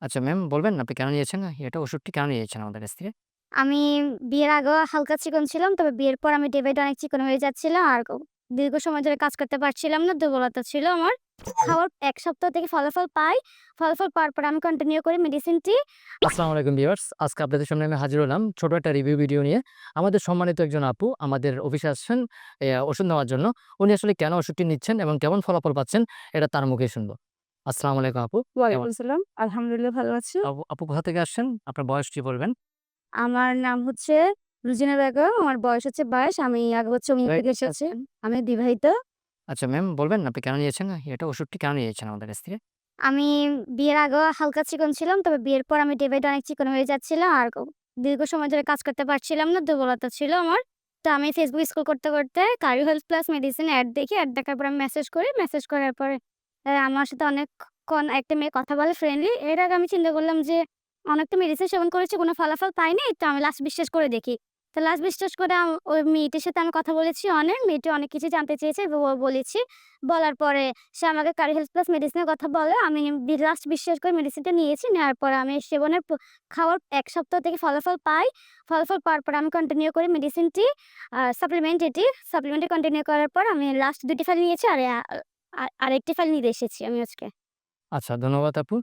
আচ্ছা ম্যাম বলবেন আপনি কেন নিয়েছেন? এটা ওষুধটি কেন নিয়েছেন আমাদের কাছ থেকে? আমি বিয়ের আগেও হালকা চিকন ছিলাম। তবে বিয়ের পর আমি ডে বাই ডে অনেক চিকন হয়ে যাচ্ছিলাম। আর দীর্ঘ সময় ধরে কাজ করতে পারছিলাম না। দুর্বলতা ছিল আমার। খাওয়ার ১ সপ্তাহ থেকে ফলাফল পাই। ফলাফল পাওয়ার পরে আমি কন্টিনিউ করি মেডিসিনটি। আসসালামু আলাইকুম ভিউয়ার্স। আজকে আপনাদের সামনে আমি হাজির হলাম ছোট একটা রিভিউ ভিডিও নিয়ে। আমাদের সম্মানিত একজন আপু আমাদের অফিসে আসছেন ওষুধ নেওয়ার জন্য। উনি আসলে কেন ওষুধটি নিচ্ছেন এবং কেমন ফলাফল পাচ্ছেন এটা তার মুখেই শুনবো। আসসালামু আলাইকুম আপু। কেমন ওয়ালাইকুম সালাম। আলহামদুলিল্লাহ ভালো আছি। আপু আপু কোথা থেকে আসছেন? আপনার বয়সটি বলবেন। আমার নাম হচ্ছে রুজিনা বেগম। আমার বয়স হচ্ছে ২২। আমি আগে হচ্ছে অমনি থেকে এসেছি। আমি বিবাহিত। আচ্ছা ম্যাম বলবেন আপনি কেন নিয়েছেন? এটা ওষুধটি কেন নিয়েছেন আমাদের কাছ থেকে? আমি বিয়ের আগেও হালকা চিকন ছিলাম। তবে বিয়ের পর আমি ডে বাই ডে অনেক চিকন হয়ে যাচ্ছিলাম। আর দীর্ঘ সময় ধরে কাজ করতে পারছিলাম না। দুর্বলতা ছিল আমার। তো আমি Facebook স্ক্রল করতে cardio health plus medicine ad দেখি। এড দেখার পর আমি মেসেজ করি। মেসেজ করার পরে আমার সাথে অনেকক্ষণ একটা মেয়ে কথা বলে ফ্রেন্ডলি। এর আগে আমি চিন্তা করলাম যে অনেক তো মেডিসিন সেবন করেছি, কোনো ফলাফল পাইনি। তো আমি লাস্ট বিশ্বাস করে দেখি। তো লাস্ট বিশ্বাস করে ওই মেয়েটির সাথে আমি কথা বলেছি অনেক। মেয়েটি অনেক কিছু জানতে চেয়েছে বলেছি। বলার পরে সে আমাকে কারি হেলথ প্লাস মেডিসিনের কথা বলে। আমি লাস্ট বিশ্বাস করে মেডিসিনটা নিয়েছি। নেওয়ার পরে আমি সেবনের খাওয়ার ১ সপ্তাহ থেকে ফলাফল পাই। ফলাফল পাওয়ার পরে আমি কন্টিনিউ করি মেডিসিনটি। সাপ্লিমেন্টটি কন্টিনিউ করার পর আমি লাস্ট ২ টি ফাইল নিয়েছি। আরেকটি ফাইল নিতে এসেছি আমি আজকে। আচ্ছা ধন্যবাদ আপু।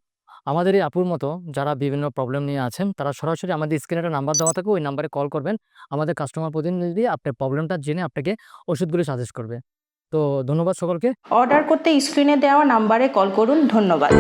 আমাদের এই আপুর মতো যারা বিভিন্ন প্রবলেম নিয়ে আছেন তারা সরাসরি আমাদের স্ক্রিনে একটা নাম্বার দেওয়া থাকে, ওই নাম্বারে কল করবেন। আমাদের কাস্টমার প্রতিনিধি আপনার প্রবলেমটা জেনে আপনাকে ওষুধগুলো সাজেস্ট করবে। তো ধন্যবাদ সকলকে। অর্ডার করতে স্ক্রিনে দেওয়া নাম্বারে কল করুন। ধন্যবাদ।